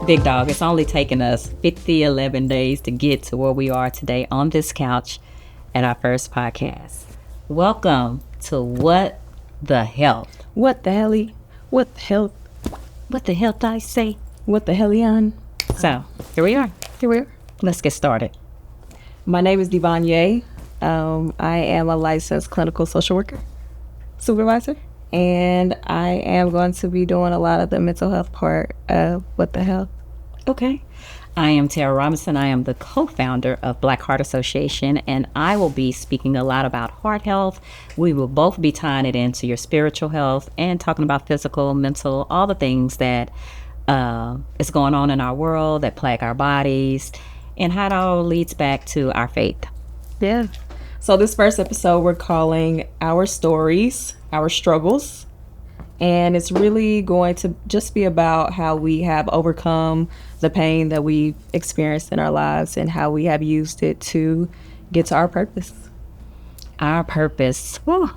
Big dog, it's only taken us 11 days to get to where we are today on this couch at our first podcast. Welcome to What the Health. What the helly? What the hell? What the hell did I say? What the hellion? So, here we are. Let's get started. My name is Devon Ye. I am a licensed clinical social worker, supervisor, and I am going to be doing a lot of the mental health part of What the Health. Okay. I am Tara Robinson. I am the co-founder of Black Heart Association, and I will be speaking a lot about heart health. We will both be tying it into your spiritual health and talking about physical, mental, all the things that is going on in our world that plague our bodies, and how it all leads back to our faith. Yeah. So this first episode we're calling Our Stories, Our Struggles. And it's really going to just be about how we have overcome the pain that we've experienced in our lives and how we have used it to get to our purpose. Our purpose. Whew.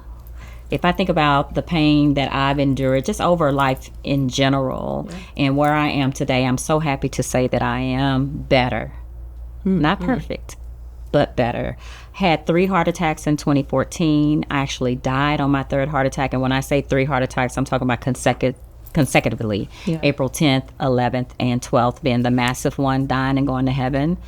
If I think about the pain that I've endured just over life in general and where I am today, I'm so happy to say that I am better. Not perfect, but better. Had 3 heart attacks in 2014. I actually died on my 3rd heart attack. And when I say 3 heart attacks, I'm talking about consecutively. Yeah. April 10th, 11th, and 12th being the massive one, dying and going to heaven.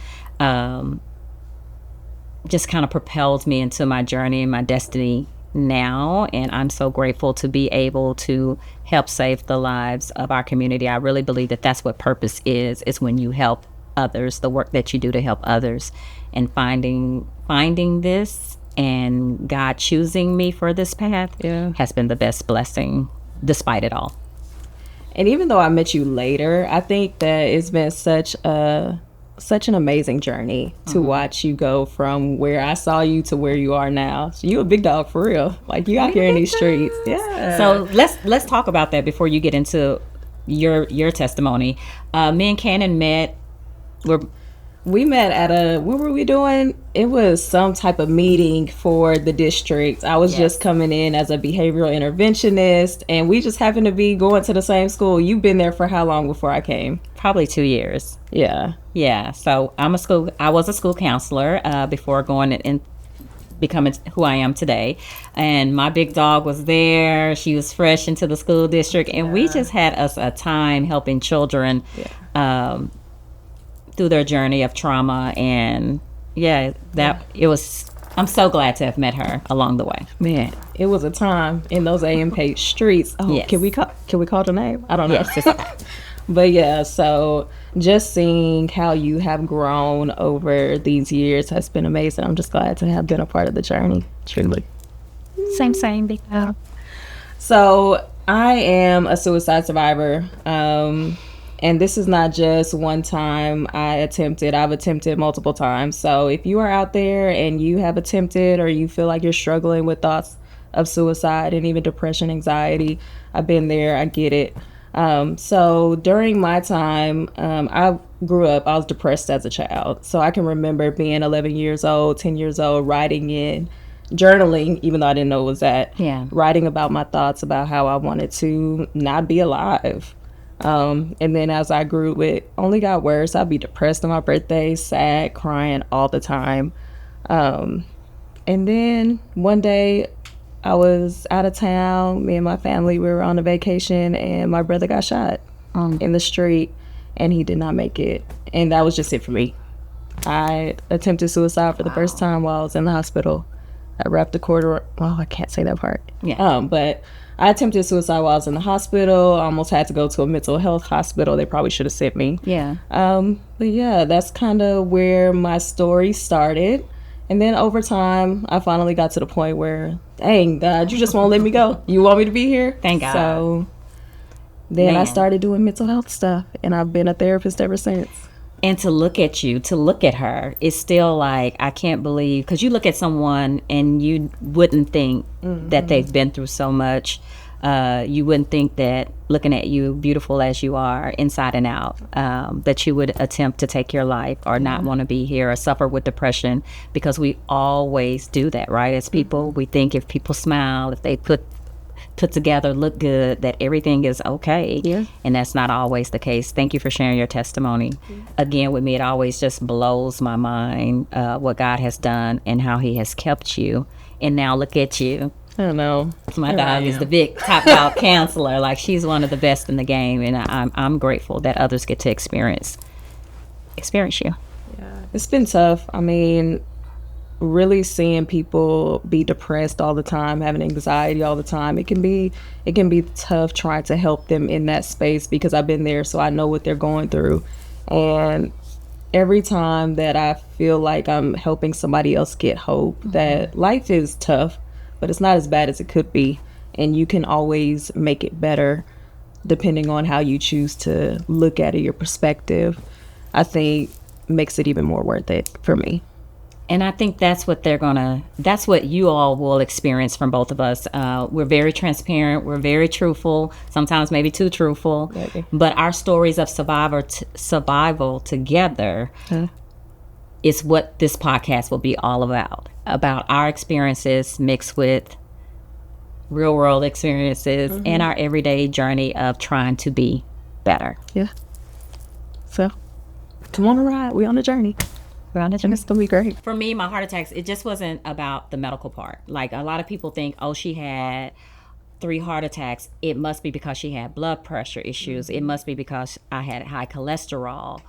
Just kind of propelled me into my journey and my destiny now. And I'm so grateful to be able to help save the lives of our community. I really believe that that's what purpose is when you help others, the work that you do to help others, and finding this and God choosing me for this path has been the best blessing despite it all. And even though I met you later, I think that it's been such an amazing journey to watch you go from where I saw you to where you are now. So you a big dog for real. Like you out here in these streets. Yeah. So let's talk about that before you get into your testimony. Me and Cannon met. We met at what were we doing? It was some type of meeting for the district. I was just coming in as a behavioral interventionist, and we just happened to be going to the same school. You've been there for how long before I came? Probably 2 years. Yeah. Yeah. So I was a school counselor before going and becoming who I am today. And my big dog was there. She was fresh into the school district, and we just had us a time helping children through their journey of trauma. And it was, I'm so glad to have met her along the way. Man, it was a time in those AMP streets. Oh, yes. Can we call the name? I don't know. Yes, but yeah, so just seeing how you have grown over these years has been amazing. I'm just glad to have been a part of the journey. Truly. Same, big dog. So I am a suicide survivor. And this is not just one time I've attempted multiple times. So if you are out there and you have attempted or you feel like you're struggling with thoughts of suicide and even depression, anxiety, I've been there, I get it. So during my time, I was depressed as a child. So I can remember being 11 years old, 10 years old, journaling, even though I didn't know it was that. Yeah. Writing about my thoughts about how I wanted to not be alive. And then as I grew, it only got worse. I'd be depressed on my birthday, sad, crying all the time. And then one day I was out of town. Me and my family, we were on a vacation, and my brother got shot in the street, and he did not make it. And that was just it for me. I attempted suicide for the first time while I was in the hospital. I wrapped the cord around, well, I can't say that part. Yeah. But I attempted suicide while I was in the hospital. I almost had to go to a mental health hospital. They probably should have sent me. Yeah. But yeah, that's kind of where my story started. And then over time, I finally got to the point where, dang, God, you just won't let me go. You want me to be here? Thank God. So then I started doing mental health stuff, and I've been a therapist ever since. And to look at her, it's still like, I can't believe, because you look at someone and you wouldn't think that they've been through so much. You wouldn't think that looking at you, beautiful as you are, inside and out, that you would attempt to take your life or not want to be here or suffer with depression, because we always do that, right? As people, we think if people smile, if they put put together, look good, that everything is okay. Yeah. And that's not always the case. Thank you for sharing your testimony. Again, with me, it always just blows my mind what God has done and how He has kept you. And now look at you. I don't know. My Here I dog is am. the big top dog counselor. Like, she's one of the best in the game, and I'm grateful that others get to experience you. It's been tough. I mean, really seeing people be depressed all the time, having anxiety all the time, it can be tough trying to help them in that space, because I've been there, so I know what they're going through. And every time that I feel like I'm helping somebody else get hope, that life is tough, but it's not as bad as it could be, and you can always make it better depending on how you choose to look at it, your perspective, I think makes it even more worth it for me. And I think that's what that's what you all will experience from both of us. We're very transparent. We're very truthful, sometimes maybe too truthful. Maybe. But our stories of survival together is what this podcast will be all about our experiences mixed with real world experiences and our everyday journey of trying to be better. Yeah. So, come on a ride. We on a journey. We're on the And journey. it's going to be great. For me, my heart attacks, it just wasn't about the medical part. Like, a lot of people think, oh, she had 3 heart attacks. It must be because she had blood pressure issues. It must be because I had high cholesterol.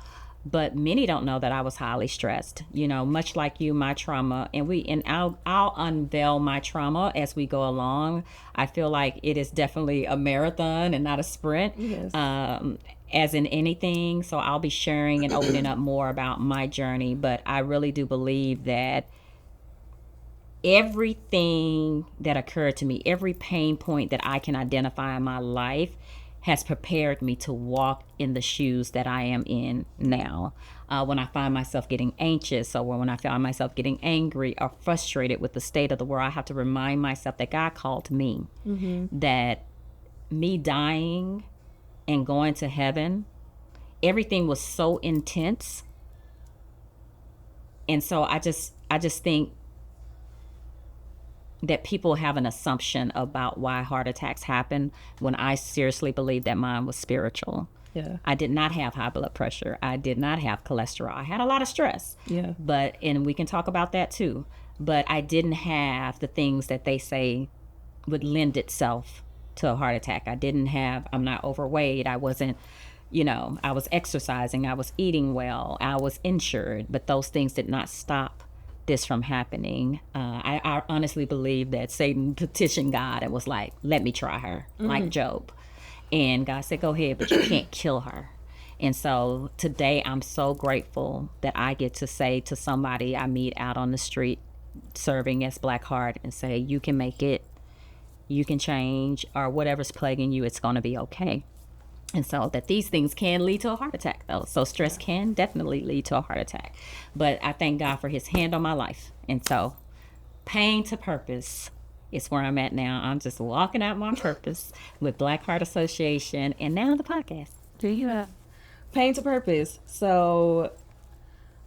But many don't know that I was highly stressed. You know, much like you, my trauma, and I'll unveil my trauma as we go along. I feel like it is definitely a marathon and not a sprint. Yes. As in anything. So I'll be sharing and opening up more about my journey. But I really do believe that everything that occurred to me, every pain point that I can identify in my life, has prepared me to walk in the shoes that I am in now. When I find myself getting anxious, or when I find myself getting angry or frustrated with the state of the world, I have to remind myself that God called me, that me dying and going to heaven, everything was so intense. And so I just think that people have an assumption about why heart attacks happen, when I seriously believe that mine was spiritual. Yeah. I did not have high blood pressure. I did not have cholesterol. I had a lot of stress. Yeah. And we can talk about that too. But I didn't have the things that they say would lend itself to a heart attack. I'm not overweight. I wasn't, I was exercising. I was eating well. I was insured. But those things did not stop this from happening. I honestly believe that Satan petitioned God and was like, let me try her, like Job. And God said, go ahead, but you can't kill her. And so today I'm so grateful that I get to say to somebody I meet out on the street serving as Black Heart, and say, you can make it, you can change, or whatever's plaguing you, it's going to be okay. And so that these things can lead to a heart attack, though. So stress can definitely lead to a heart attack. But I thank God for his hand on my life. And so pain to purpose is where I'm at now. I'm just walking out my purpose with Black Heart Association and now the podcast. Yeah. Pain to purpose. So,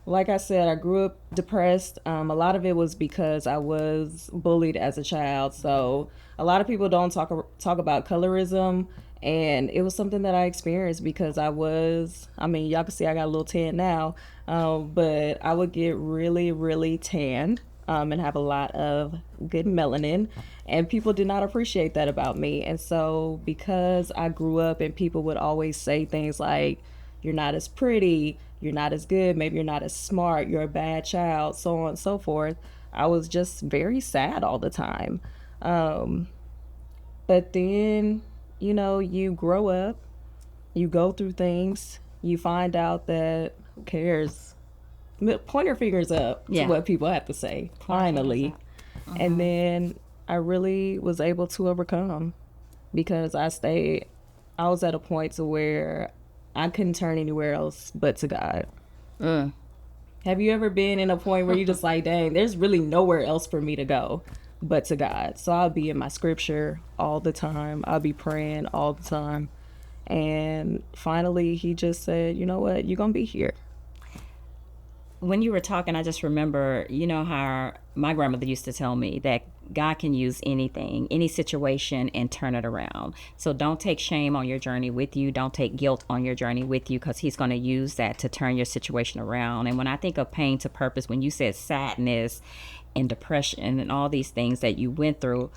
like I said, I grew up depressed. A lot of it was because I was bullied as a child. So a lot of people don't talk about colorism. And it was something that I experienced because y'all can see I got a little tan now, but I would get really, really tanned and have a lot of good melanin, and people did not appreciate that about me. And so because I grew up and people would always say things like, you're not as pretty, you're not as good, maybe you're not as smart, you're a bad child, so on and so forth, I was just very sad all the time. But then, you grow up, you go through things, you find out that who cares? Point your fingers up to what people have to say, finally. And then I really was able to overcome, because I was at a point to where I couldn't turn anywhere else but to God. Have you ever been in a point where you're just like, dang, there's really nowhere else for me to go but to God? So I'll be in my scripture all the time. I'll be praying all the time. And finally, he just said, you know what? You're going to be here. When you were talking, I just remember, how my grandmother used to tell me that God can use anything, any situation, and turn it around. So don't take shame on your journey with you. Don't take guilt on your journey with you, because he's going to use that to turn your situation around. And when I think of pain to purpose, when you said sadness and depression and all these things that you went through,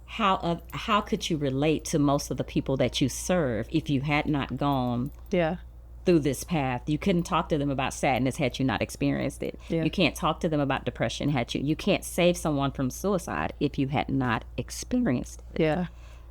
how could you relate to most of the people that you serve if you had not gone Yeah. through this path? You couldn't talk to them about sadness had you not experienced it. Yeah. You can't talk to them about depression had you can't save someone from suicide if you had not experienced it. Yeah.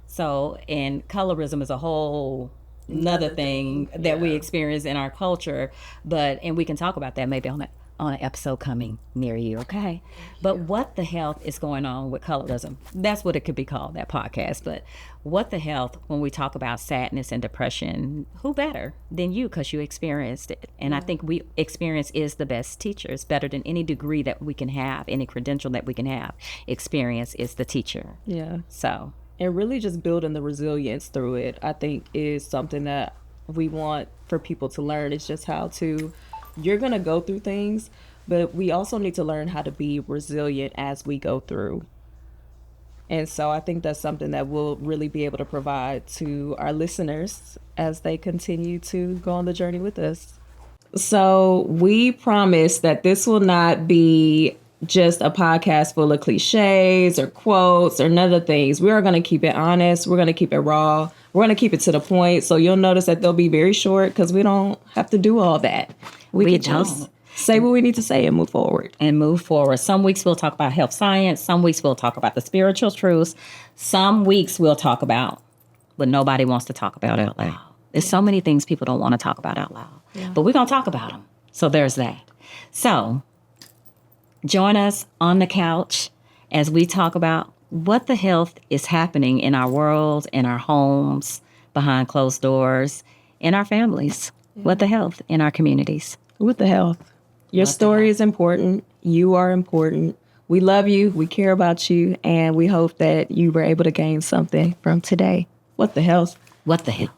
So, and colorism is a whole another thing that we experience in our culture, and we can talk about that maybe on an episode coming near you, okay? But what the health is going on with colorism? That's what it could be called, that podcast. But what the health, when we talk about sadness and depression, who better than you, because you experienced it? And I think experience is the best teacher. It's better than any degree that we can have, any credential that we can have. Experience is the teacher. Yeah. So, and really just building the resilience through it, I think, is something that we want for people to learn. It's just how to, you're going to go through things, but we also need to learn how to be resilient as we go through. And so I think that's something that we'll really be able to provide to our listeners as they continue to go on the journey with us. So we promise that this will not be just a podcast full of cliches or quotes or none of the things. We are going to keep it honest. We're going to keep it raw. We're going to keep it to the point. So you'll notice that they'll be very short because we don't have to do all that. We can just say what we need to say and move forward. Some weeks we'll talk about health science. Some weeks we'll talk about the spiritual truths. Some weeks we'll talk about what nobody wants to talk about out loud. There's so many things people don't want to talk about out loud. Yeah. But we're going to talk about them. So there's that. So join us on the couch as we talk about what the health is happening in our world, in our homes, behind closed doors, in our families. Yeah. What the health in our communities. What the health. Your story is important. You are important. We love you. We care about you. And we hope that you were able to gain something from today. What the health? What the health?